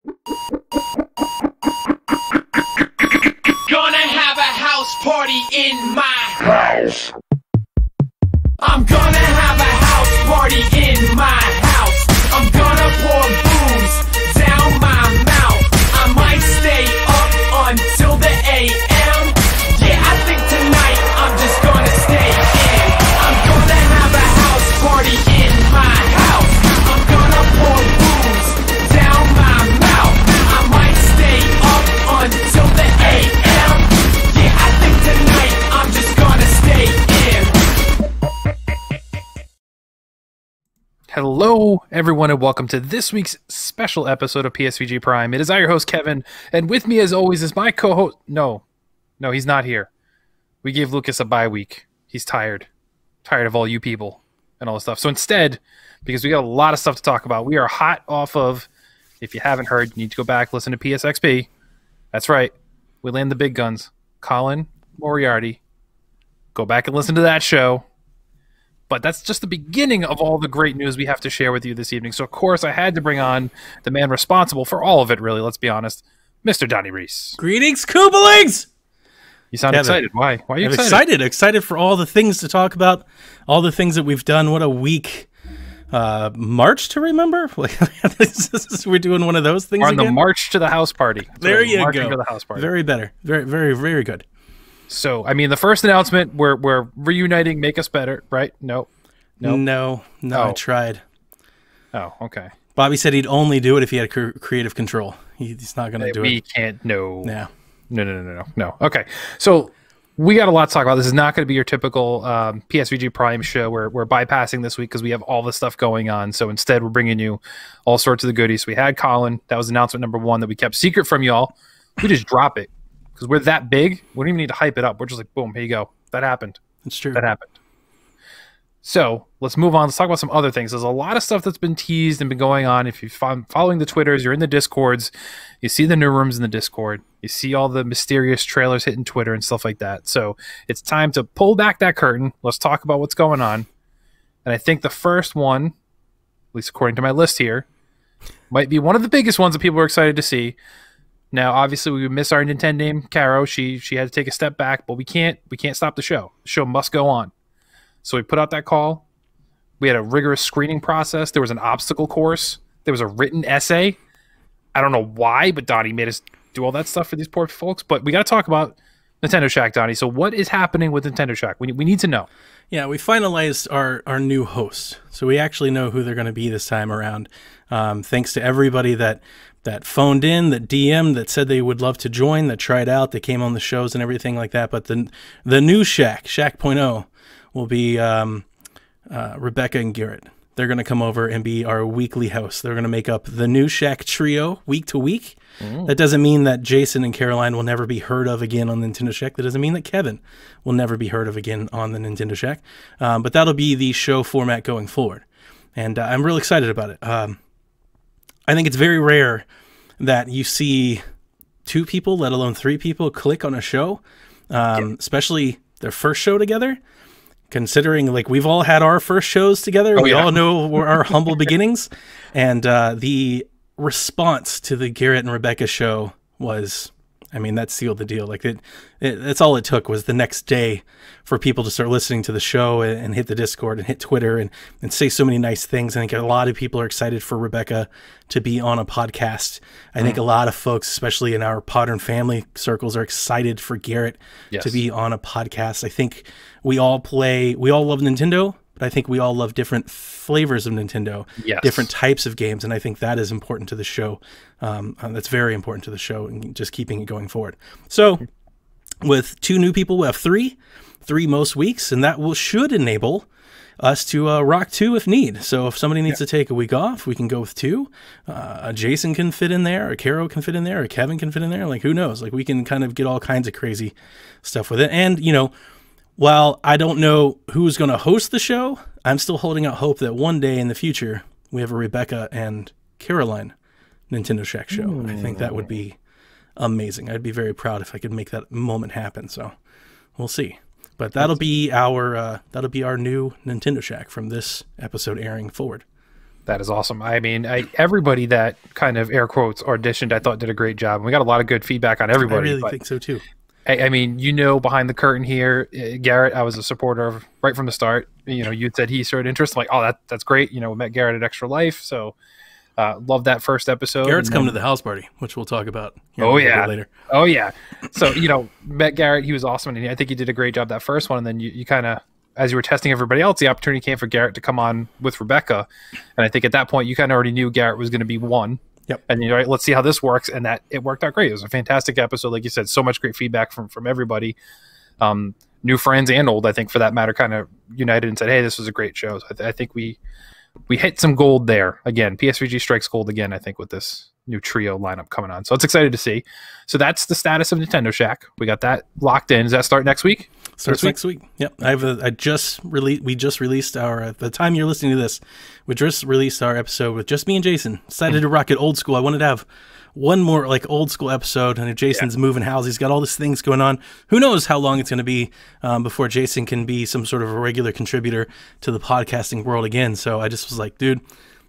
Gonna have a house party in my house. I'm gonna have a house party in my house. I'm gonna pour booze down my mouth. I might stay up until the AM. Yeah, I think tonight I'm just gonna stay in. I'm gonna have a house party in my house. I'm gonna pour booze down my mouth. I might stay up until the AM. Yeah, I think tonight I'm just gonna stay in. Hello, everyone, and welcome to this week's special episode of PSVG Prime. It is I, your host, Kevin, and with me, as always, is my co-host... No, he's not here. We gave Lucas a bye week. He's tired. Tired of all you people and all this stuff. So instead, because we got a lot of stuff to talk about, we are hot off of... If you haven't heard, you need to go back, listen to PSXP. That's right. We land the big guns. Colin Moriarty. Go back and listen to that show. But that's just the beginning of all the great news we have to share with you this evening. So, of course, I had to bring on the man responsible for all of it, really, let's be honest, Mr. Donnie Reese. Greetings, Koobalings! You sound excited. Why? Why are you excited? Excited for all the things to talk about, all the things that we've done. What a week. March to remember? We're doing one of those things on again? The march to the house party. That's there you go. To the house party. Very better. Very, very, very good. So, I mean, the first announcement, we're reuniting Make Us Better, right? No. Oh. I tried. Oh, okay. Bobby said he'd only do it if he had creative control. He's not going to do it. We can't, no. Yeah. No. Okay, so we got a lot to talk about. This is not going to be your typical PSVG Prime show. We're bypassing this week because we have all this stuff going on. So instead, we're bringing you all sorts of the goodies. We had Colin. That was announcement number one that we kept secret from y'all. We just drop it. Because we're that big, we don't even need to hype it up. We're just like, boom, here you go. That happened. That's true. That happened. So let's move on. Let's talk about some other things. There's a lot of stuff that's been teased and been going on. If you're following the Twitters, you're in the Discords, you see the new rooms in the Discord. You see all the mysterious trailers hitting Twitter and stuff like that. So it's time to pull back that curtain. Let's talk about what's going on. And I think the first one, at least according to my list here, might be one of the biggest ones that people are excited to see. Now, obviously, we miss our Nintendo name, Caro. She had to take a step back, but we can't stop the show. The show must go on. So we put out that call. We had a rigorous screening process. There was an obstacle course. There was a written essay. I don't know why, but Donnie made us do all that stuff for these poor folks. But we got to talk about Nintendo Shack, Donnie. So what is happening with Nintendo Shack? We need to know. Yeah, we finalized our new host. So we actually know who they're going to be this time around. Thanks to everybody that phoned in, that DM'd, that said they would love to join, that tried out, that came on the shows and everything like that. But the new Shack 0.0, will be Rebecca and Garrett. They're going to come over and be our weekly host. They're going to make up the new Shack trio week to week. That doesn't mean that Jason and Caroline will never be heard of again on Nintendo Shack. That doesn't mean that Kevin will never be heard of again on the Nintendo Shack. But that'll be the show format going forward. And I'm real excited about it. I think it's very rare that you see two people, let alone three people, click on a show, especially their first show together. Considering, like, we've all had our first shows together. We all know our humble beginnings. And the response to the Garrett and Rebecca show was, I mean, that sealed the deal. Like, that's all it took was the next day for people to start listening to the show and hit the Discord and hit Twitter and say so many nice things. I think a lot of people are excited for Rebecca to be on a podcast. I think a lot of folks, especially in our Podern family circles, are excited for Garrett to be on a podcast. I think we all love Nintendo, but I think we all love different flavors of Nintendo, different types of games, and I think that is important to the show. That's very important to the show and just keeping it going forward. So with two new people, we have three most weeks, and that should enable us to rock two if need. So if somebody needs to take a week off, we can go with two. Jason can fit in there, or Caro can fit in there, or Kevin can fit in there. Like, who knows? Like, we can kind of get all kinds of crazy stuff with it. And, you know, while I don't know who's going to host the show, I'm still holding out hope that one day in the future we have a Rebecca and Caroline Nintendo Shack show. I think that would be amazing. I'd be very proud if I could make that moment happen. So we'll see. But that'll be our new Nintendo Shack from this episode airing forward. That is awesome. I mean, everybody that kind of air quotes auditioned, I thought did a great job. And we got a lot of good feedback on everybody. I really think so too. I mean, behind the curtain here, Garrett, I was a supporter of right from the start. You'd said he showed interest. I'm like, oh, that's great. We met Garrett at Extra Life. So love that first episode. Garrett's come to the house party, which we'll talk about later. Oh, yeah. So, met Garrett. He was awesome. And I think he did a great job that first one. And then you kind of, as you were testing everybody else, the opportunity came for Garrett to come on with Rebecca. And I think at that point, you kind of already knew Garrett was going to be one. Yep. And you're right, let's see how this works. And that it worked out great. It was a fantastic episode. Like you said, so much great feedback from everybody. New friends and old, I think, for that matter, kind of united and said, hey, this was a great show. So I think we hit some gold there. Again, PSVG strikes gold again, I think, with this new trio lineup coming on. So it's excited to see. So that's the status of Nintendo Shack. We got that locked in. Does that start next week? Starts next week. Yep. We just released our, the time you're listening to this, we just released our episode with just me and Jason. Decided to rock it old school. I wanted to have one more like old school episode. And if Jason's moving house, he's got all these things going on. Who knows how long it's going to be before Jason can be some sort of a regular contributor to the podcasting world again. So I just was like, dude,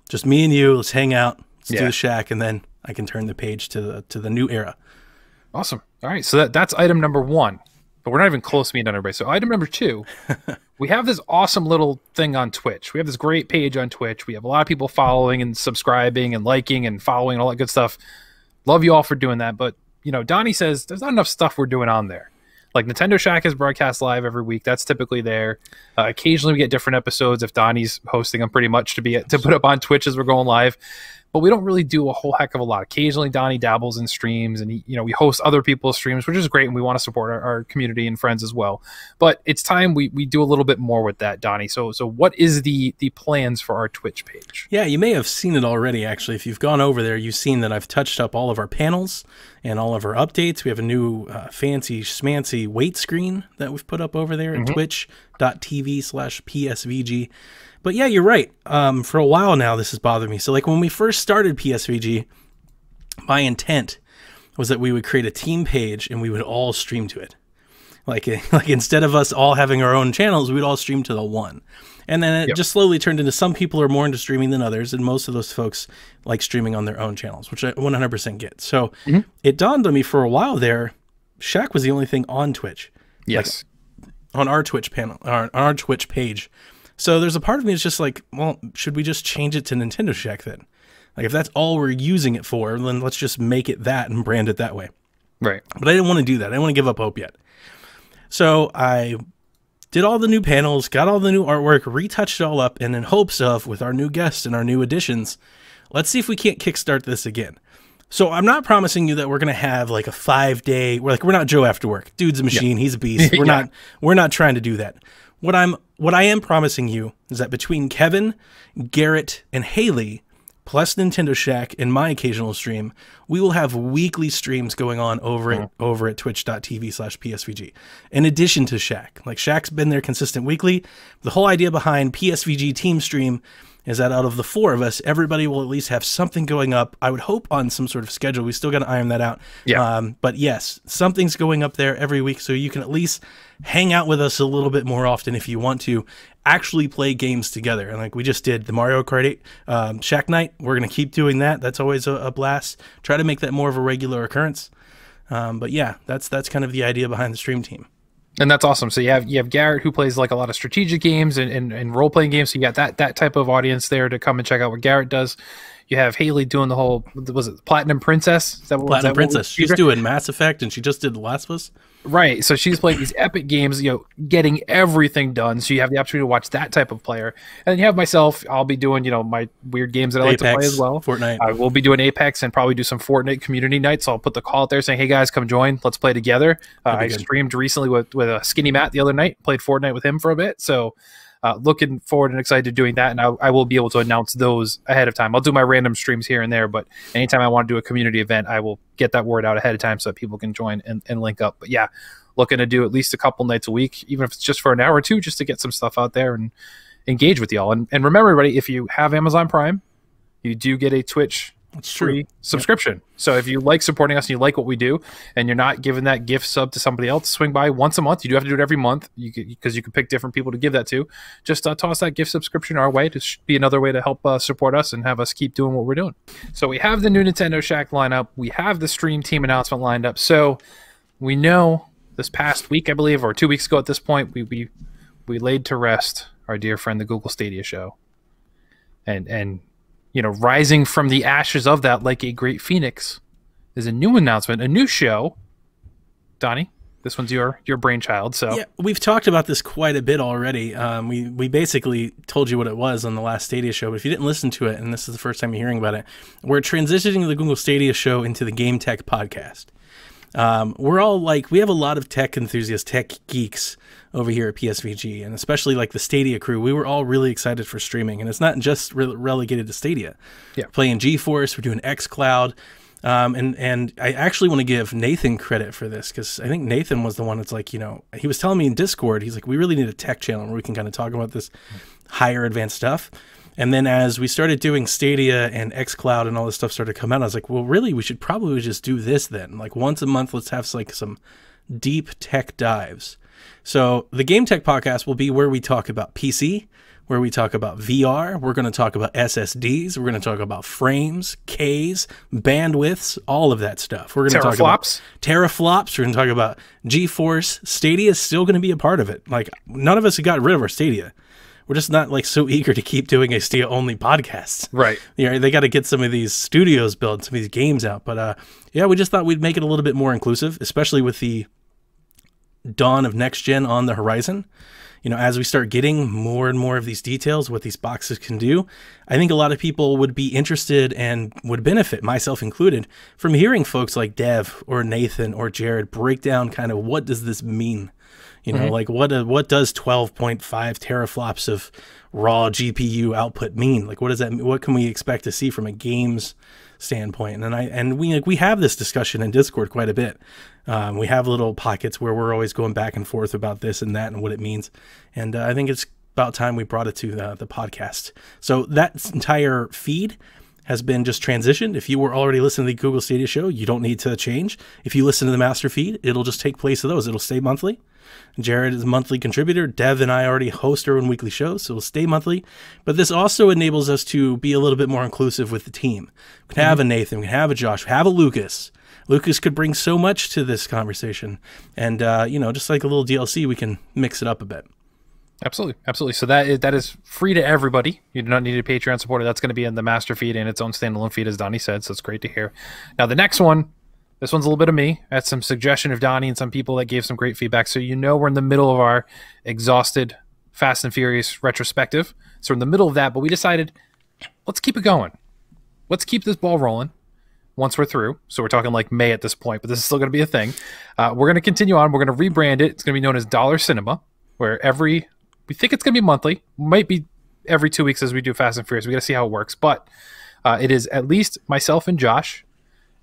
just me and you, let's hang out. Let's do the Shack, and then I can turn the page to the new era. Awesome. All right. So that's item number 1. But we're not even close to being done, everybody. So item number 2, we have this awesome little thing on Twitch. We have this great page on Twitch. We have a lot of people following and subscribing and liking and following and all that good stuff. Love you all for doing that. But, Donnie says there's not enough stuff we're doing on there. Like Nintendo Shack is broadcast live every week. That's typically there. Occasionally we get different episodes if Donnie's hosting them pretty much to put up on Twitch as we're going live. But we don't really do a whole heck of a lot. Occasionally, Donnie dabbles in streams, and we host other people's streams, which is great, and we want to support our community and friends as well. But it's time we do a little bit more with that, Donnie. So what is the plans for our Twitch page? Yeah, you may have seen it already, actually. If you've gone over there, you've seen that I've touched up all of our panels and all of our updates. We have a new fancy schmancy weight screen that we've put up over there at twitch.tv/PSVG. But yeah, you're right. For a while now, this has bothered me. So like when we first started PSVG, my intent was that we would create a team page and we would all stream to it. Like instead of us all having our own channels, we'd all stream to the one. And then it just slowly turned into some people are more into streaming than others. And most of those folks like streaming on their own channels, which I 100% get. So it dawned on me for a while there, Shaq was the only thing on Twitch. Yes. Like, on our Twitch panel, on our Twitch page. So there's a part of me that's just like, well, should we just change it to Nintendo Shack then? Like if that's all we're using it for, then let's just make it that and brand it that way. Right. But I didn't want to do that. I didn't want to give up hope yet. So I did all the new panels, got all the new artwork, retouched it all up, and in hopes of, with our new guests and our new additions, let's see if we can't kickstart this again. So I'm not promising you that we're going to have like a 5-day, we're not Joe after work. Dude's a machine. He's a beast. We're not trying to do that. What I am promising you is that between Kevin, Garrett, and Haley, plus Nintendo Shack and my occasional stream, we will have weekly streams going on over at twitch.tv/PSVG. In addition to Shack. Like Shack's been there consistent weekly. The whole idea behind PSVG Team Stream is that out of the 4 of us, everybody will at least have something going up. I would hope on some sort of schedule. We still got to iron that out. Yeah. But yes, something's going up there every week, so you can at least hang out with us a little bit more often if you want to actually play games together. And like we just did the Mario Kart 8 Shack Night. We're going to keep doing that. That's always a blast. Try to make that more of a regular occurrence. But yeah, that's kind of the idea behind the stream team. And that's awesome. So you have Garrett, who plays like a lot of strategic games and role playing games. So you got that type of audience there to come and check out what Garrett does. You have Haley doing the whole, was it Platinum Princess? Platinum Princess. She's doing Mass Effect, and she just did The Last of Us. Right. So she's playing these epic games, getting everything done. So you have the opportunity to watch that type of player. And then you have myself. I'll be doing, my weird games that I like to play as well. Fortnite. I will be doing Apex and probably do some Fortnite community nights. So I'll put the call out there saying, hey guys, come join. Let's play together. I streamed recently with a Skinny Matt the other night, played Fortnite with him for a bit. So looking forward and excited to doing that. And I will be able to announce those ahead of time. I'll do my random streams here and there, but anytime I want to do a community event, I will get that word out ahead of time so that people can join and link up. But yeah, looking to do at least a couple nights a week, even if it's just for an hour or two, just to get some stuff out there and engage with y'all. And remember, everybody, if you have Amazon Prime, you do get a Twitch It's free true. subscription. So if you like supporting us and you like what we do, and you're not giving that gift sub to somebody else, swing by once a month. You do have to do it every month because you can pick different people to give that to. Just toss that gift subscription our way to be another way to help support us and have us keep doing what we're doing. So we have the new Nintendo Shack lineup. We have the Stream Team announcement lined up. So we know this past week, I believe, or 2 weeks ago at this point, we laid to rest our dear friend, the Google Stadia show. And you know, rising from the ashes of that like a great phoenix is a new announcement, a new show. Donnie, this one's your brainchild. So yeah, we've talked about this quite a bit already. We basically told you what it was on the last Stadia show, but if you didn't listen to it, and this is the first time you're hearing about it, we're transitioning the Google Stadia show into the Game Tech podcast. We're all like, we have a lot of tech enthusiasts, tech geeks over here at PSVG, and especially like the Stadia crew. We were all really excited for streaming, and it's not just relegated to Stadia. Yeah. Playing GeForce, we're doing xCloud. And I actually want to give Nathan credit for this, because I think Nathan was the one that's like, you know, he was telling me in Discord, he's like, we really need a tech channel where we can kind of talk about this higher advanced stuff. And then as we started doing Stadia and xCloud and all this stuff started to come out, I was like, well, really, we should probably just do this then. Like once a month, let's have like some deep tech dives. So the Game Tech podcast will be where we talk about PC, where we talk about VR. We're going to talk about SSDs. We're going to talk about frames, Ks, bandwidths, all of that stuff. We're going to talk about teraflops. We're going to talk about GeForce. Stadia is still going to be a part of it. Like none of us got rid of our Stadia. We're just not like so eager to keep doing a Stadia only podcast. right. You know, they got to get some of these studios built, some of these games out. But yeah, we just thought we'd make it a little bit more inclusive, especially with the dawn of next gen on the horizon. You know, as we start getting more and more of these details, what these boxes can do, I think a lot of people would be interested and would benefit, myself included, from hearing folks like Dev or Nathan or Jared break down kind of what does this mean? You know, like what does 12.5 teraflops of raw GPU output mean? Like, what does that mean? What can we expect to see from a games standpoint? And we have this discussion in Discord quite a bit. We have little pockets where we're always going back and forth about this and that and what it means. And I think it's about time we brought it to the podcast. So that entire feed has been just transitioned. If you were already listening to the Google Stadia show, you don't need to change. If you listen to the master feed, it'll just take place of those. It'll stay monthly. Jared is a monthly contributor. Dev and I already host our own weekly shows, so it'll stay monthly. But this also enables us to be a little bit more inclusive with the team. We can have a Nathan, we can have a Josh, we have a Lucas. Lucas could bring so much to this conversation. And, you know, just like a little DLC, we can mix it up a bit. Absolutely. Absolutely. So that is free to everybody. You do not need a Patreon supporter. That's going to be in the master feed and its own standalone feed, as Donnie said. So it's great to hear. Now, the next one, this one's a little bit of me. That's some suggestion of Donnie and some people that gave some great feedback. So you know we're in the middle of our exhausted Fast and Furious retrospective. So we're in the middle of that, but we decided, let's keep it going. Let's keep this ball rolling once we're through. So we're talking like May at this point, but this is still going to be a thing. We're going to continue on. We're going to rebrand it. It's going to be known as Dollar Cinema, where we think it's going to be monthly. Might be every 2 weeks as we do Fast and Furious. We got to see how it works. But it is at least myself and Josh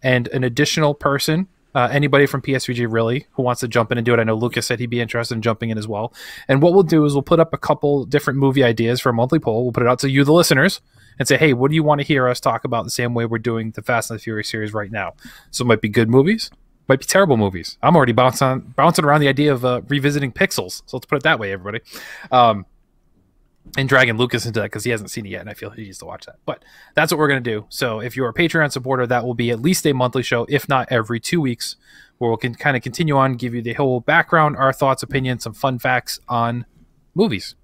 and an additional person, anybody from PSVG really, who wants to jump in and do it. I know Lucas said he'd be interested in jumping in as well. And what we'll do is we'll put up a couple different movie ideas for a monthly poll. We'll put it out to you, the listeners, and say, hey, what do you want to hear us talk about the same way we're doing the Fast and the Furious series right now? So it might be good movies, might be terrible movies. I'm already bouncing around the idea of revisiting Pixels. So let's put it that way, everybody. And dragging Lucas into that because he hasn't seen it yet, and I feel he needs to watch that. But that's what we're going to do. So if you're a Patreon supporter, that will be at least a monthly show, if not every 2 weeks, where we'll kind of continue on, give you the whole background, our thoughts, opinions, some fun facts on movies.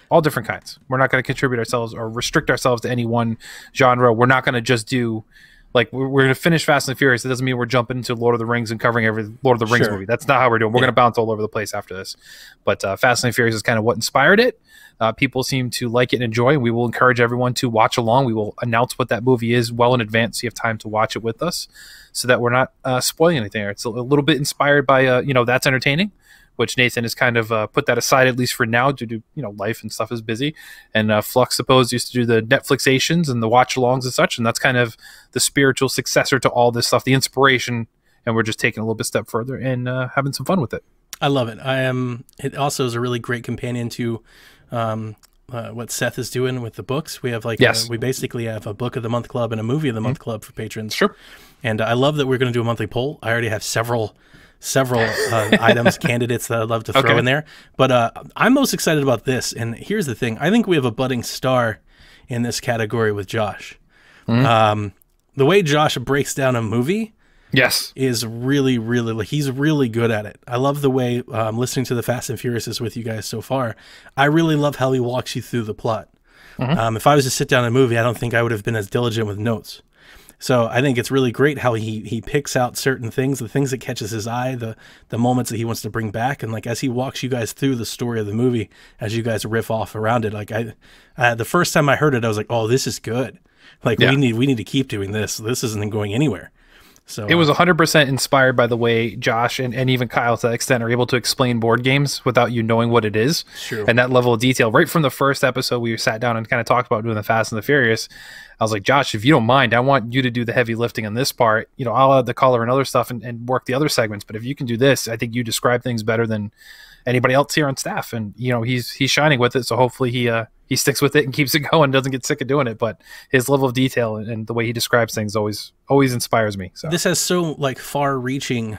All different kinds. We're not going to contribute ourselves or restrict ourselves to any one genre. We're not going to just do... Like, we're going to finish Fast and Furious. It doesn't mean we're jumping into Lord of the Rings and covering every Lord of the Rings movie. That's not how we're doing. We're going to bounce all over the place after this. But Fast and Furious is kind of what inspired it. People seem to like it and enjoy. We will encourage everyone to watch along. We will announce what that movie is well in advance so you have time to watch it with us so that we're not spoiling anything. It's a little bit inspired by, That's Entertaining, which Nathan has kind of put that aside, at least for now, due to, life and stuff is busy. And Flux Suppose used to do the Netflixations and the watch-alongs and such, and that's kind of the spiritual successor to all this stuff, the inspiration, and we're just taking a little bit step further and having some fun with it. I love it. It also is a really great companion to what Seth is doing with the books. We have like Yes. we basically have a book of the month club and a movie of the month club for patrons. Sure. And I love that we're going to do a monthly poll. I already have several items, candidates that I'd love to throw in there. But I'm most excited about this. And here's the thing. I think we have a budding star in this category with Josh. The way Josh breaks down a movie Yes. is really, really, like, he's really good at it. I love the way listening to the Fast and Furious is with you guys so far. I really love how he walks you through the plot. If I was to sit down a movie, I don't think I would have been as diligent with notes. So I think it's really great how he picks out certain things, the things that catches his eye, the moments that he wants to bring back. And like, as he walks you guys through the story of the movie, as you guys riff off around it, like the first time I heard it, I was like, oh, this is good. Like we need to keep doing this. This isn't going anywhere. So It was 100% inspired by the way Josh and even Kyle, to that extent, are able to explain board games without you knowing what it is. True. And that level of detail. Right from the first episode, we sat down and kind of talked about doing the Fast and the Furious. I was like, Josh, if you don't mind, I want you to do the heavy lifting on this part. You know, I'll add the color and other stuff and work the other segments. But if you can do this, I think you describe things better than anybody else here on staff. And, you know, he's shining with it. So hopefully he sticks with it and keeps it going, doesn't get sick of doing it. But his level of detail and the way he describes things always inspires me. So this has so like far-reaching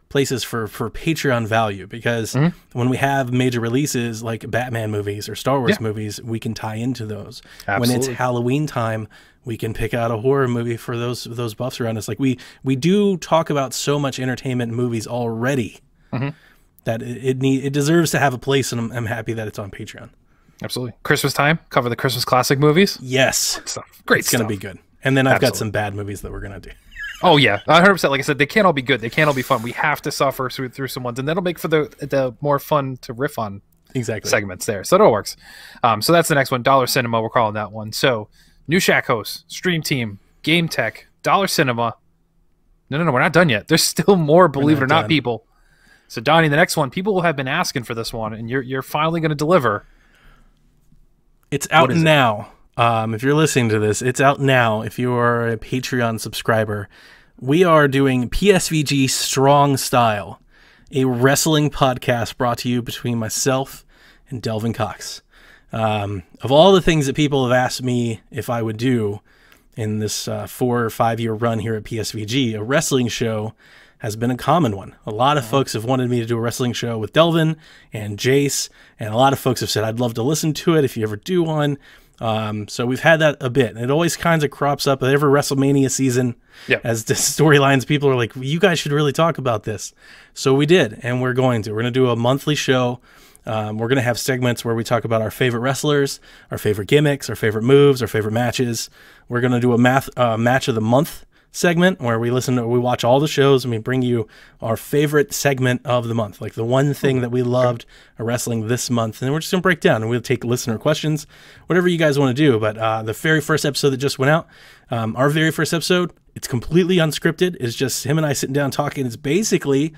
places for Patreon value, because when we have major releases like Batman movies or Star Wars movies, we can tie into those. Absolutely. When it's Halloween time, we can pick out a horror movie for those buffs around us. Like we do talk about so much entertainment movies already that it deserves to have a place, and I'm happy that it's on Patreon. Absolutely. Christmas time, cover the Christmas classic movies. Yes. Great It's stuff. going to be good. And then I've got some bad movies that we're going to do. Oh yeah, 100%. Like I said, they can't all be good. They can't all be fun. We have to suffer through some ones, and that'll make for the more fun to riff on segments there. So it all works. So that's the next one. Dollar Cinema, we're calling that one. So new Shack host, Stream Team, Game Tech, Dollar Cinema. No, we're not done yet. There's still more, believe it or not, people. So Donnie, the next one, people have been asking for this one, and you're finally going to deliver. It's out now. If you're listening to this, it's out now. If you are a Patreon subscriber, we are doing PSVG Strong Style, a wrestling podcast brought to you between myself and Delvin Cox. Of all the things that people have asked me if I would do in this 4 or 5 year run here at PSVG, a wrestling show has been a common one. A lot of folks have wanted me to do a wrestling show with Delvin and Jace, and a lot of folks have said, I'd love to listen to it if you ever do one. So we've had that a bit, and it always kind of crops up at every WrestleMania season as the storylines. People are like, you guys should really talk about this. So we did, and we're going to do a monthly show. We're going to have segments where we talk about our favorite wrestlers, our favorite gimmicks, our favorite moves, our favorite matches. We're going to do a match of the month segment where we watch all the shows and we bring you our favorite segment of the month, like the one thing that we loved wrestling this month, and we're just gonna break down and we'll take listener questions, whatever you guys want to do. But the very first episode that just went out, our very first episode, it's completely unscripted. It's just him and I sitting down talking. It's basically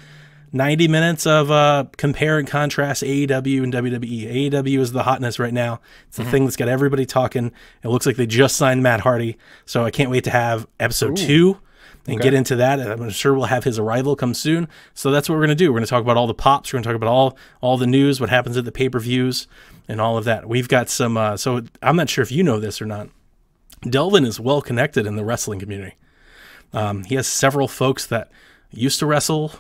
90 minutes of compare and contrast AEW and WWE. AEW is the hotness right now. It's the thing that's got everybody talking. It looks like they just signed Matt Hardy, so I can't wait to have episode 2 and get into that. I'm sure we'll have his arrival come soon. So that's what we're going to do. We're going to talk about all the pops. We're going to talk about all the news, what happens at the pay-per-views, and all of that. We've got some, so I'm not sure if you know this or not. Delvin is well connected in the wrestling community. He has several folks that used to wrestle,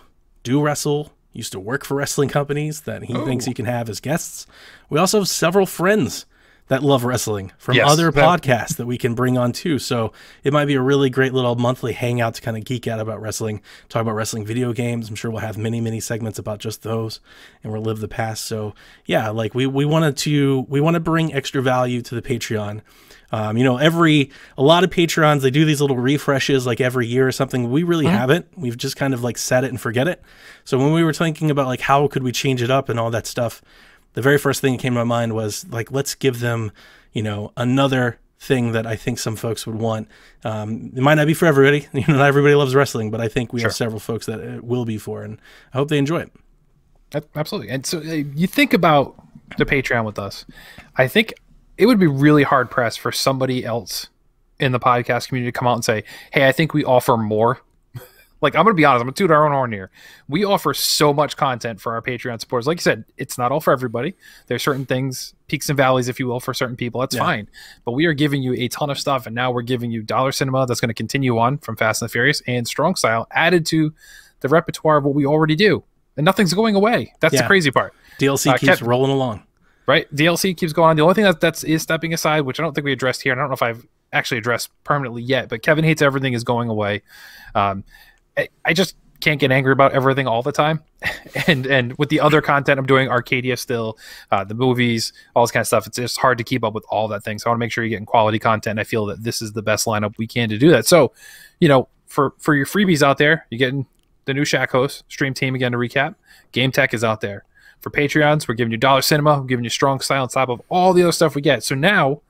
do wrestle, used to work for wrestling companies that he thinks he can have as guests. We also have several friends that love wrestling from other podcasts that we can bring on too. So it might be a really great little monthly hangout to kind of geek out about wrestling, talk about wrestling video games. I'm sure we'll have many segments about just those, and we'll live the past. So yeah, like we want to bring extra value to the Patreon. A lot of Patrons, they do these little refreshes like every year or something. We really haven't. We've just kind of like set it and forget it. So when we were thinking about like how could we change it up and all that stuff, the very first thing that came to my mind was like, let's give them, another thing that I think some folks would want. It might not be for everybody. Not everybody loves wrestling, but I think we have several folks that it will be for, and I hope they enjoy it. Absolutely. And so you think about the Patreon with us, I think it would be really hard pressed for somebody else in the podcast community to come out and say, hey, I think we offer more Like, I'm going to be honest, I'm going to toot our own horn here. We offer so much content for our Patreon supporters. Like you said, it's not all for everybody. There's certain things, peaks and valleys, if you will, for certain people. That's fine. But we are giving you a ton of stuff, and now we're giving you Dollar Cinema that's going to continue on from Fast and the Furious, and Strong Style added to the repertoire of what we already do. And nothing's going away. That's the crazy part. DLC keeps rolling along. Right? DLC keeps going on. The only thing that is stepping aside, which I don't think we addressed here, and I don't know if I've actually addressed permanently yet, but Kevin Hates Everything is going away. I just can't get angry about everything all the time. and with the other content I'm doing, Arcadia still, the movies, all this kind of stuff, it's just hard to keep up with all that thing. So I want to make sure you're getting quality content. I feel that this is the best lineup we can to do that. So, you know, for your freebies out there, you're getting the new Shack host, Stream Team again to recap. Game Tech is out there. For Patreons, we're giving you Dollar Cinema, we're giving you Strong Style on top of all the other stuff we get. So now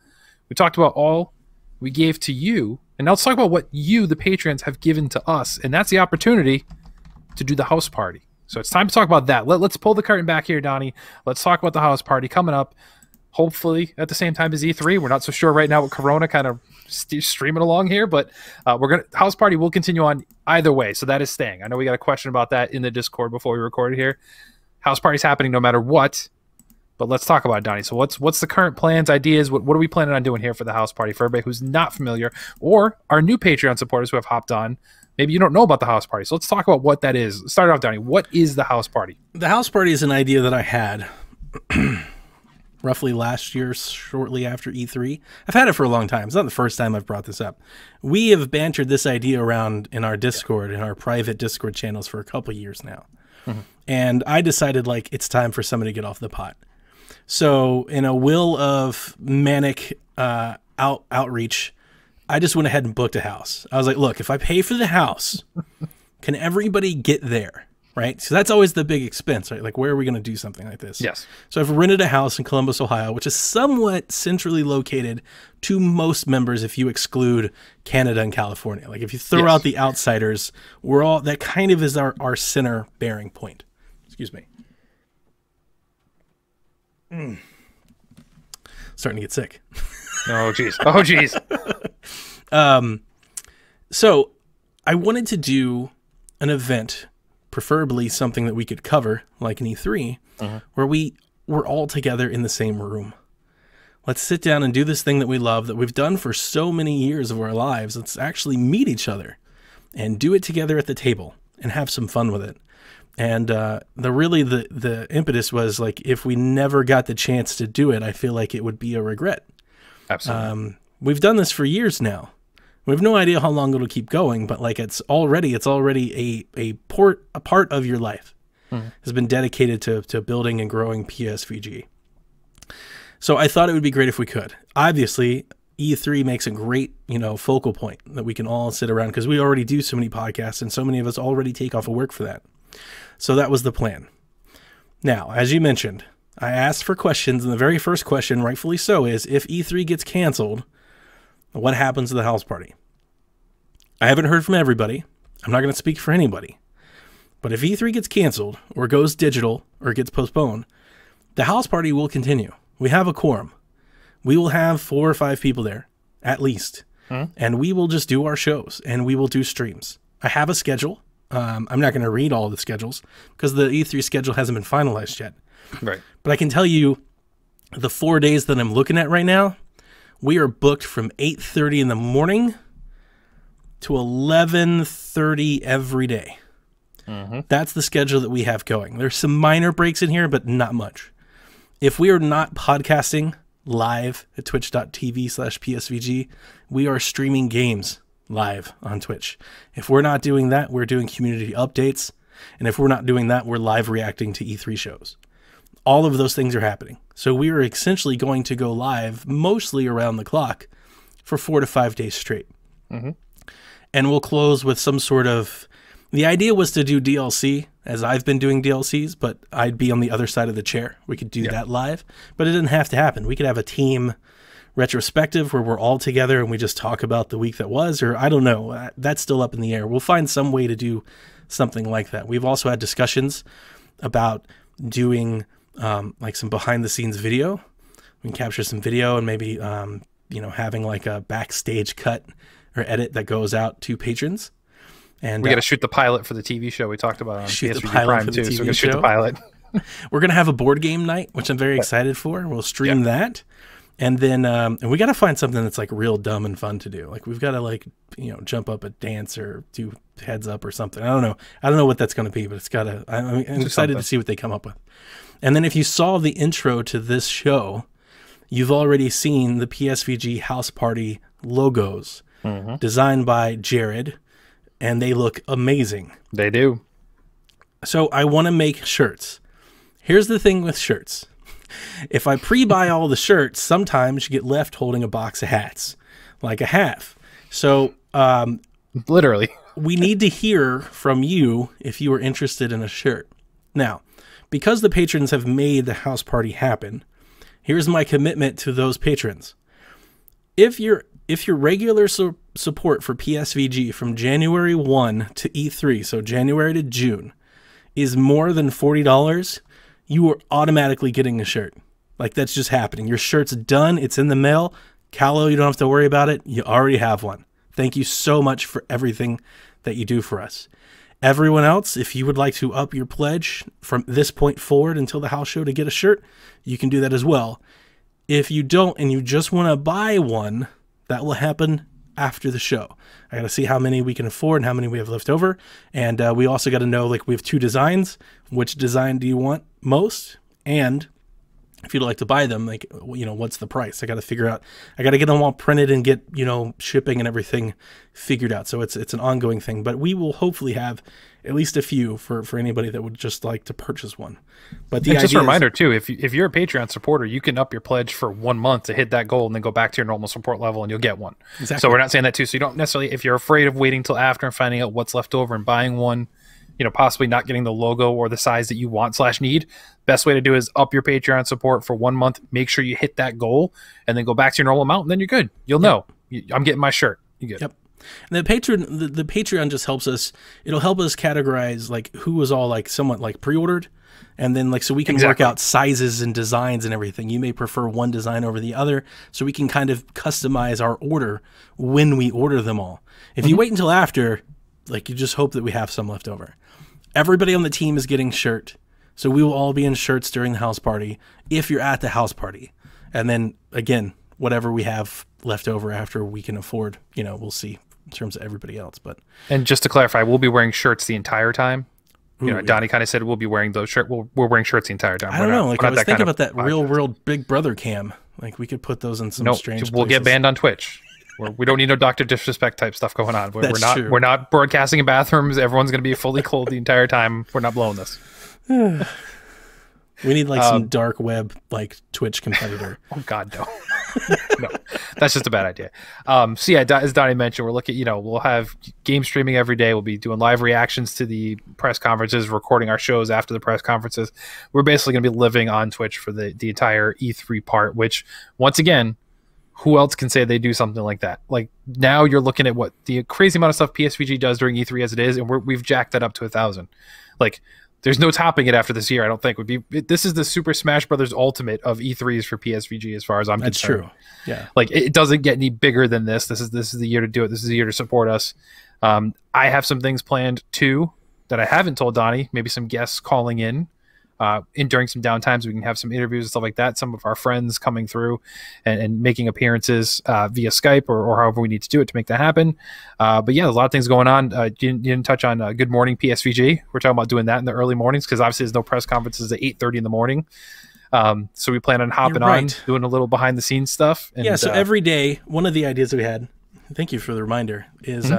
we talked about all we gave to you. And now let's talk about what you, the patrons, have given to us. And that's the opportunity to do the house party. So it's time to talk about that. Let's pull the curtain back here, Donnie. Let's talk about the house party coming up, hopefully at the same time as E3. We're not so sure right now with Corona kind of streaming along here, but house party will continue on either way. So that is staying. I know we got a question about that in the Discord before we recorded here. House party's happening no matter what. But let's talk about it, Donnie. So what's the current plans, ideas? What are we planning on doing here for the house party? For everybody who's not familiar, or our new Patreon supporters who have hopped on, maybe you don't know about the house party. So let's talk about what that is. Start off, Donnie. What is the house party? The house party is an idea that I had roughly last year, shortly after E3. I've had it for a long time. It's not the first time I've brought this up. We have bantered this idea around in our Discord, in our private Discord channels for a couple years now. Mm-hmm. And I decided, like, it's time for somebody to get off the pot. So in a will of manic outreach, I just went ahead and booked a house. I was like, look, if I pay for the house, can everybody get there? Right? So that's always the big expense, right? Like, where are we going to do something like this? Yes. So I've rented a house in Columbus, Ohio, which is somewhat centrally located to most members if you exclude Canada and California. Like, if you throw out the outsiders, that kind of is our center bearing point. Excuse me. Starting to get sick. Oh, jeez. Oh, jeez. So I wanted to do an event, preferably something that we could cover, like an E3, where we're all together in the same room. Let's sit down and do this thing that we love, that we've done for so many years of our lives. Let's actually meet each other and do it together at the table and have some fun with it. And the impetus was, like, if we never got the chance to do it, I feel like it would be a regret. Absolutely. We've done this for years now. We have no idea how long it'll keep going, but like it's already a part of your life has been dedicated to building and growing PSVG. So I thought it would be great if we could. Obviously, E3 makes a great, focal point that we can all sit around, because we already do so many podcasts and so many of us already take off of work for that. So that was the plan. Now, as you mentioned, I asked for questions, and the very first question, rightfully so, is if E3 gets canceled, what happens to the house party? I haven't heard from everybody. I'm not going to speak for anybody. But if E3 gets canceled or goes digital or gets postponed, the house party will continue. We have a quorum. We will have 4 or 5 people there, at least. And we will just do our shows, and we will do streams. I have a schedule. I'm not going to read all the schedules because the E3 schedule hasn't been finalized yet. Right. But I can tell you the 4 days that I'm looking at right now, we are booked from 8:30 in the morning to 11:30 every day. That's the schedule that we have going. There's some minor breaks in here, but not much. If we are not podcasting live at twitch.tv/PSVG, we are streaming games live on Twitch. If we're not doing that, we're doing community updates. And if we're not doing that, we're live reacting to E3 shows. All of those things are happening. So we are essentially going to go live mostly around the clock for 4 to 5 days straight. And we'll close with some sort of... The idea was to do DLC, as I've been doing DLCs, but I'd be on the other side of the chair. We could do that live, but it didn't have to happen. We could have a team retrospective where we're all together and we just talk about the week that was, or I don't know. That's still up in the air. We'll find some way to do something like that. We've also had discussions about doing like some behind the scenes video. We can capture some video and maybe, having like a backstage cut or edit that goes out to patrons. And we got to shoot the pilot for the TV show we talked about on PSVG Prime too. So we're going to shoot the pilot. We're going to have a board game night, which I'm very excited for. We'll stream that. And then and we got to find something that's like real dumb and fun to do. Like we've got to like, jump up a dance or do heads up or something. I don't know what that's going to be, but it's got to, I'm excited to see what they come up with. And then if you saw the intro to this show, you've already seen the PSVG House Party logos designed by Jared, and they look amazing. They do. So I want to make shirts. Here's the thing with shirts. If I pre-buy all the shirts, sometimes you get left holding a box of hats, like a half. So literally, we need to hear from you if you are interested in a shirt. Now, because the patrons have made the house party happen, here's my commitment to those patrons. If your regular support for PSVG from January 1 to E3, so January to June, is more than $40, you are automatically getting a shirt. Like, that's just happening. Your shirt's done. It's in the mail. Callow, you don't have to worry about it. You already have one. Thank you so much for everything that you do for us. Everyone else, if you would like to up your pledge from this point forward until the house show to get a shirt, you can do that as well. If you don't and you just want to buy one, that will happen after the show. I got to see how many we can afford and how many we have left over. And we also got to know, like, we have 2 designs. Which design do you want most? And if you'd like to buy them, like, what's the price? I got to figure out. I got to get them all printed and get, shipping and everything figured out. So it's an ongoing thing. But we will hopefully have at least a few for anybody that would just like to purchase one. But just a reminder too, if you're a Patreon supporter, you can up your pledge for 1 month to hit that goal and then go back to your normal support level and you'll get one. Exactly. So we're not saying that too. So you don't necessarily, if you're afraid of waiting till after and finding out what's left over and buying one, possibly not getting the logo or the size that you want / need, best way to do is up your Patreon support for 1 month. Make sure you hit that goal and then go back to your normal amount and then you're good. You'll know. I'm getting my shirt. You get Yep. And the Patreon just helps us. It'll help us categorize like who was all like somewhat like pre-ordered, and then like so we can work out sizes and designs and everything. You may prefer one design over the other, so we can kind of customize our order when we order them all. If you wait until after, like, you just hope that we have some left over. Everybody on the team is getting shirt, so we will all be in shirts during the house party if you're at the house party, and then again, whatever we have left over after we can afford, we'll see in terms of everybody else. And just to clarify, we'll be wearing shirts the entire time. Donnie kind of said we'll be wearing those shirts. We're wearing shirts the entire time. I don't know. Like, I was thinking about that real world Big Brother cam. Like, we could put those in some strange we'll places. get banned on Twitch. We don't need no Dr. Disrespect type stuff going on. True. We're not broadcasting in bathrooms. Everyone's going to be fully clothed the entire time. We're not blowing this. We need like some dark web like Twitch competitor. Oh God, no. No, that's just a bad idea. So yeah, as Donnie mentioned, we're looking, we'll have game streaming every day. We'll be doing live reactions to the press conferences, recording our shows after the press conferences. We're basically going to be living on Twitch for the entire E3 part, which once again, who else can say they do something like that? Like, now you're looking at what the crazy amount of stuff PSVG does during E3 as it is, and we've jacked that up to 1,000. Like, there's no topping it after this year, I don't think. This is the Super Smash Brothers Ultimate of E3s for PSVG, as far as I'm concerned. That's true. Yeah. Like, it doesn't get any bigger than this. This is the year to do it. This is the year to support us. I have some things planned too that I haven't told Donnie. Maybe some guests calling in during some downtimes. We can have some interviews and stuff like that. Some of our friends coming through and making appearances via Skype or however we need to do it to make that happen. But yeah, there's a lot of things going on. You didn't touch on Good Morning PSVG. We're talking about doing that in the early mornings because obviously there's no press conferences at 8:30 in the morning. So we plan on hopping on, doing a little behind the scenes stuff. And, so every day, one of the ideas that we had, thank you for the reminder, is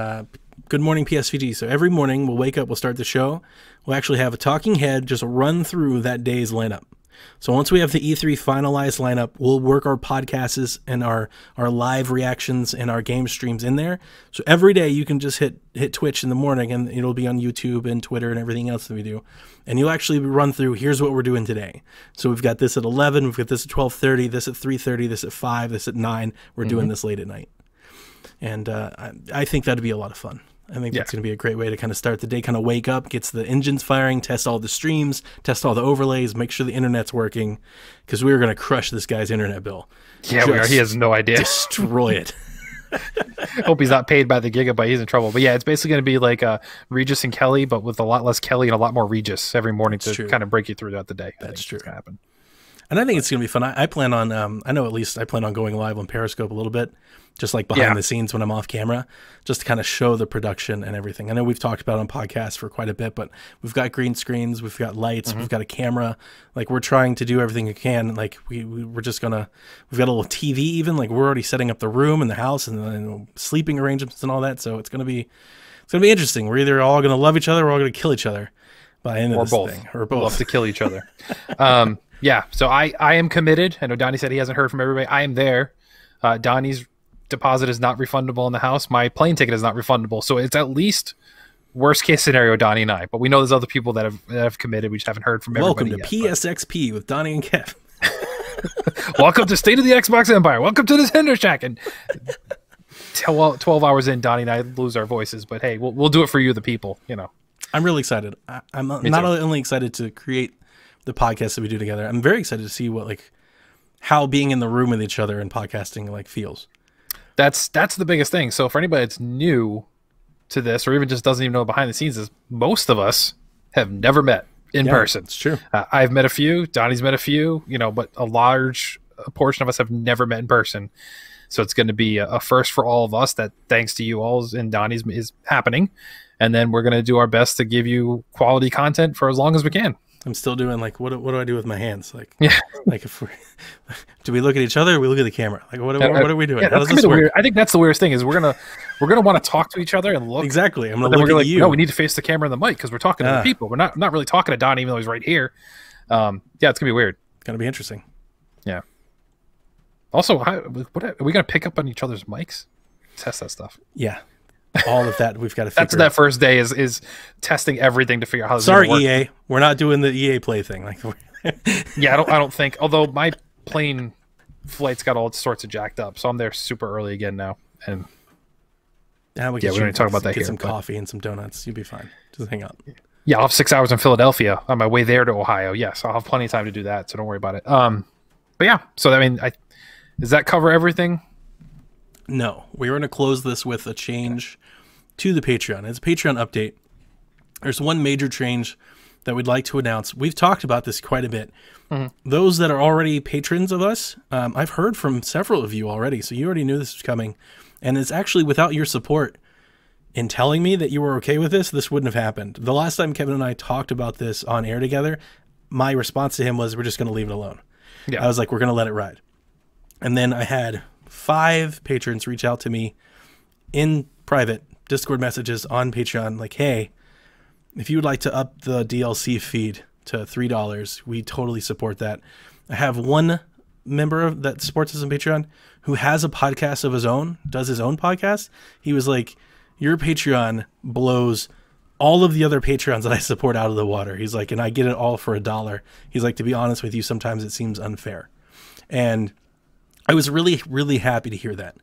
Good Morning PSVG. So every morning we'll wake up, we'll start the show. We'll actually have a talking head just run through that day's lineup. So once we have the E3 finalized lineup, we'll work our podcasts and our live reactions and our game streams in there. So every day you can just hit Twitch in the morning and it'll be on YouTube and Twitter and everything else that we do. And you'll actually run through, here's what we're doing today. So we've got this at 11, we've got this at 12:30, this at 3:30, this at 5, this at 9. We're doing this late at night. And I think that'd be a lot of fun. I think that's going to be a great way to kind of start the day, kind of wake up, gets the engines firing, test all the streams, test all the overlays, make sure the internet's working, because we are going to crush this guy's internet bill. Yeah, we are. He has no idea. Destroy it. Hope he's not paid by the gigabyte. He's in trouble. But yeah, it's basically going to be like Regis and Kelly, but with a lot less Kelly and a lot more Regis every morning to kind of break you throughout the day. That's true. Going to happen. And I think it's going to be fun. I plan on, I know at least I plan on going live on Periscope a little bit, just like behind the scenes when I'm off camera, just to kind of show the production and everything. I know we've talked about it on podcasts for quite a bit, but we've got green screens, we've got lights, we've got a camera. Like, we're trying to do everything we can. Like, we're just going to, we've got a little TV even. Like, we're already setting up the room and the house and sleeping arrangements and all that. So it's going to be interesting. We're either all going to love each other or we're all going to kill each other by the end of this thing. Or both. Love to kill each other. Yeah, so I am committed. I know Donnie said he hasn't heard from everybody. I am there. Donnie's deposit is not refundable in the house. My plane ticket is not refundable. So it's at least worst case scenario, Donnie and I. But we know there's other people that have committed. We just haven't heard from everybody. Welcome to PSXP with Donnie and Kev. Welcome to State of the Xbox Empire. Welcome to the Tender Shack. And 12 hours in, Donnie and I lose our voices. But hey, we'll do it for you, the people. You know, I'm really excited. I'm not only excited to create the podcast that we do together. I'm very excited to see how being in the room with each other and podcasting feels. That's the biggest thing. So for anybody that's new to this, or even just doesn't even know behind the scenes, is most of us have never met in person. It's true. I've met a few. Donnie's met a few. But a large portion of us have never met in person. So it's going to be a first for all of us. That, thanks to you all and Donnie's, is happening. And then we're going to do our best to give you quality content for as long as we can. I'm still doing what do I do with my hands? If do we look at each other or we look at the camera? What are we doing? Yeah, How does this work? weird. I think that's the weirdest thing is we're gonna want to talk to each other and look. Exactly. I'm gonna look at you. No, we need to face the camera and the mic because we're talking to the people. We're not really talking to Don even though he's right here. Yeah, it's gonna be weird. It's gonna be interesting. Yeah. Also, are we gonna pick up on each other's mics? Test that stuff. Yeah. All of that we've got to figure. That's that first day is testing everything to figure out how this Sorry, work. EA. We're not doing the EA Play thing. Yeah, I don't think. Although my plane flight's got all sorts of jacked up, so I'm there super early again now. And we don't need to talk about that here. Get some coffee and some donuts. You'll be fine. Just hang out. Yeah, I'll have 6 hours in Philadelphia on my way there to Ohio. Yes, I'll have plenty of time to do that, so don't worry about it. But yeah, so does that cover everything? No, we're going to close this with a change to the Patreon. It's a Patreon update. There's one major change that we'd like to announce. We've talked about this quite a bit. Those that are already patrons of us, I've heard from several of you already, so you already knew this was coming. And it's actually without your support in telling me that you were okay with this wouldn't have happened. The last time Kevin and I talked about this on air together, my response to him was, we're just going to leave it alone. Yeah. I was like, we're going to let it ride. And then I had 5 patrons reach out to me in private Discord messages on Patreon, hey, if you would like to up the DLC feed to $3, we totally support that. I have one member that supports us on Patreon who has a podcast of his own, does his own podcast. He was like, your Patreon blows all of the other Patreons that I support out of the water. He's like, and I get it all for $1. He's like, to be honest with you, sometimes it seems unfair. And I was really, really happy to hear that,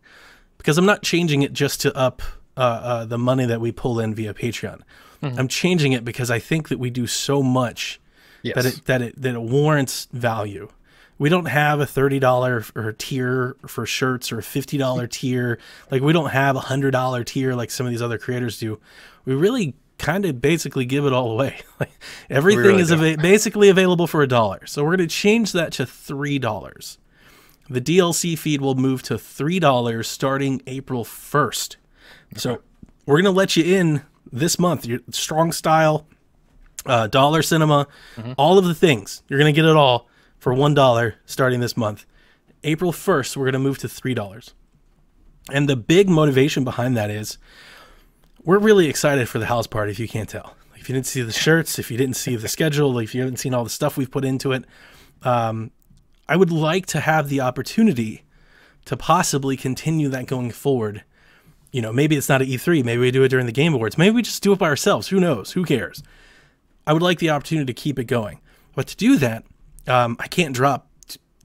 because I'm not changing it just to up the money that we pull in via Patreon. I'm changing it because I think that we do so much that it warrants value. We don't have a $30 or tier for shirts or a $50 tier. We don't have a $100 tier like some of these other creators do. We really kind of basically give it all away. Everything really is basically available for $1. So we're going to change that to $3. The DLC feed will move to $3 starting April 1st. Okay. So we're going to let you in this month. Your Strong Style, Dollar Cinema, all of the things. You're going to get it all for $1 starting this month. April 1st, we're going to move to $3. And the big motivation behind that is we're really excited for the house party, if you can't tell. If you didn't see the shirts, if you didn't see the schedule, if you haven't seen all the stuff we've put into it, I would like to have the opportunity to possibly continue that going forward. Maybe it's not at E3. Maybe we do it during the Game Awards. Maybe we just do it by ourselves. Who knows? Who cares? I would like the opportunity to keep it going. But to do that, I can't drop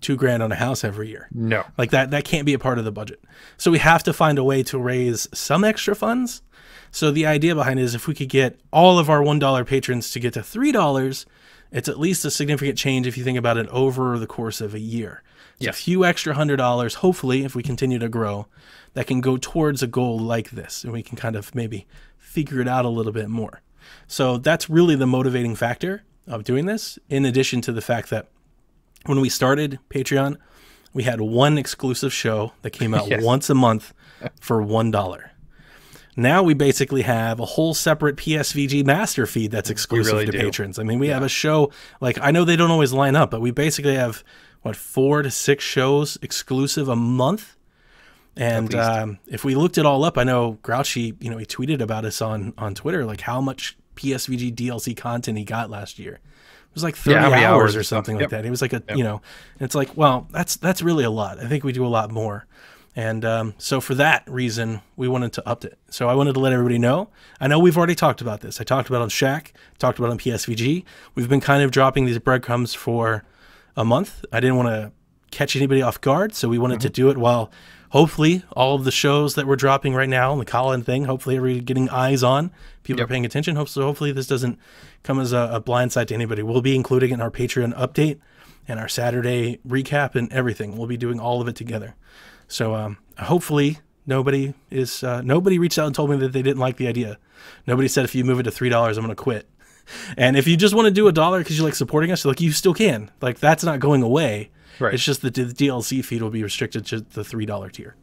$2,000 on a house every year. No. That can't be a part of the budget. So we have to find a way to raise some extra funds. So the idea behind it is if we could get all of our $1 patrons to get to $3, it's at least a significant change if you think about it over the course of a year. It's Yes. a few extra $100, hopefully, if we continue to grow, that can go towards a goal like this, and we can kind of maybe figure it out a little bit more. So that's really the motivating factor of doing this, in addition to the fact that when we started Patreon, we had one exclusive show that came out Yes. once a month for $1. Now we basically have a whole separate PSVG master feed that's exclusive really to do. patrons. I mean, we have a show, like, I know they don't always line up, but we basically have, 4 to 6 shows exclusive a month. And if we looked it all up, I know Grouchy, he tweeted about us on Twitter, like how much PSVG DLC content he got last year. It was like 30 how many hours hours or something like Yep. that. It was like and it's like, well, that's really a lot. I think we do a lot more. And so for that reason, we wanted to up it. So I wanted to let everybody know. I know we've already talked about this. I talked about it on Shaq, talked about it on PSVG. We've been kind of dropping these breadcrumbs for a month. I didn't want to catch anybody off guard, so we wanted to do it while hopefully all of the shows that we're dropping right now, the Colin thing, hopefully everybody getting eyes on, people are paying attention. Hopefully this doesn't come as a blindside to anybody. We'll be including it in our Patreon update and our Saturday recap and everything. We'll be doing all of it together. So hopefully nobody reached out and told me that they didn't like the idea. Nobody said if you move it to $3, I'm going to quit. And if you just want to do $1 because you like supporting us, like, you still can. Like, that's not going away. Right. It's just that the DLC feed will be restricted to the $3 tier.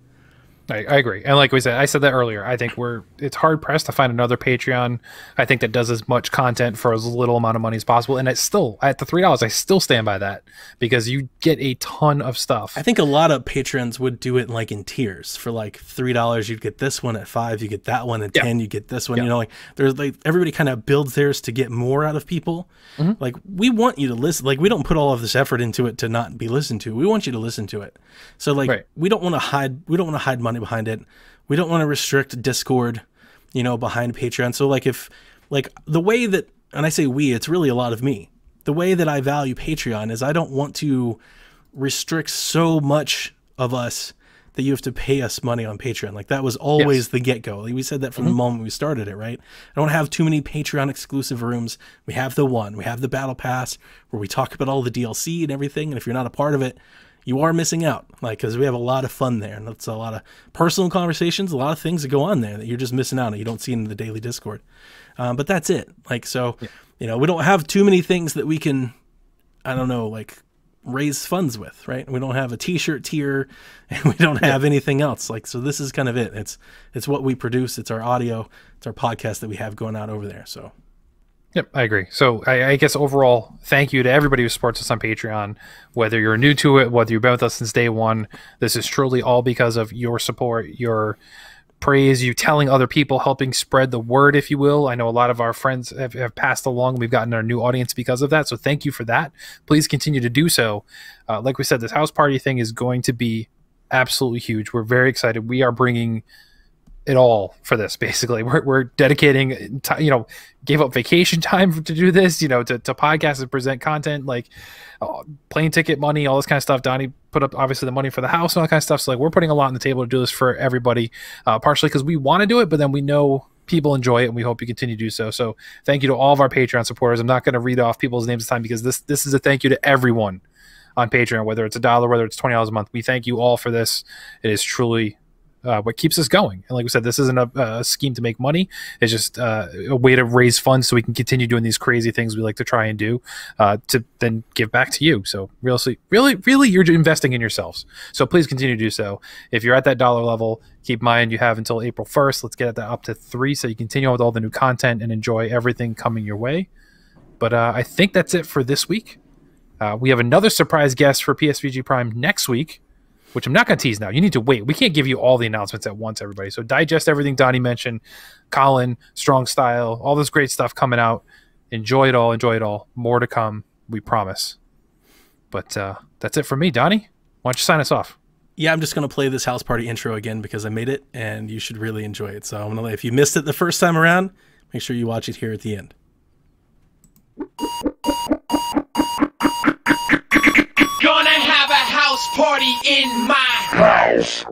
I agree. And like we said, I said that earlier. I think it's hard pressed to find another Patreon, I think, that does as much content for as little amount of money as possible. And it's still at the $3, I still stand by that because you get a ton of stuff. I think a lot of patrons would do it like in tiers. For like $3, you'd get this one. At $5, you get that one. At 10, you get this one. Yeah. Like there's like everybody kind of builds theirs to get more out of people. Like, we want you to listen. Like, we don't put all of this effort into it to not be listened to. We want you to listen to it. So like, we don't want to hide. We don't want to hide money behind it. We don't want to restrict Discord, behind Patreon. So like, if like the way that, and I say we, it's really a lot of me. The way that I value Patreon is I don't want to restrict so much of us that you have to pay us money on Patreon. Like, that was always the get-go. Like, we said that from the moment we started it, right? I don't have too many Patreon exclusive rooms. We have we have the Battle Pass where we talk about all the DLC and everything. And if you're not a part of it, you are missing out, like, because we have a lot of fun there, and that's a lot of personal conversations, a lot of things that go on there that you're just missing out on. You don't see in the daily Discord, but that's it. Like, so, we don't have too many things that we can, I don't know, like, raise funds with, right? We don't have a T-shirt tier, and we don't have anything else. Like, so this is kind of it. It's what we produce. It's our audio. It's our podcast that we have going out over there. So. Yep, I agree. So I guess overall, thank you to everybody who supports us on Patreon. Whether you're new to it, whether you've been with us since day one, this is truly all because of your support, your praise, you telling other people, helping spread the word, if you will. I know a lot of our friends have passed along. We've gotten our new audience because of that. So thank you for that. Please continue to do so. Like we said, this house party thing is going to be absolutely huge. We're very excited. We are bringing it all for this. Basically, we're dedicating, gave up vacation time to do this, to podcast and present content, like plane ticket money, all this kind of stuff. Donnie put up obviously the money for the house and all that kind of stuff. So like, we're putting a lot on the table to do this for everybody, partially because we want to do it, but then we know people enjoy it and we hope you continue to do so. So thank you to all of our Patreon supporters. I'm not going to read off people's names this time because this is a thank you to everyone on Patreon, whether it's $1, whether it's $20 a month. We thank you all for this. It is truly what keeps us going. And like we said, this isn't a scheme to make money. It's just a way to raise funds so we can continue doing these crazy things we like to try and do to then give back to you. So really, you're investing in yourselves. So please continue to do so. If you're at that $1 level, keep in mind you have until April 1st. Let's get that up to $3 so you continue with all the new content and enjoy everything coming your way. But I think that's it for this week. We have another surprise guest for PSVG Prime next week, which I'm not going to tease now. You need to wait. We can't give you all the announcements at once, everybody. So digest everything Donnie mentioned, Colin, Strong Style, all this great stuff coming out. Enjoy it all. Enjoy it all. More to come, we promise. But that's it for me. Donnie, why don't you sign us off? Yeah, I'm just going to play this house party intro again because I made it, and you should really enjoy it. So I'm going to, if you missed it the first time around, make sure you watch it here at the end. Gonna have a house party in my house.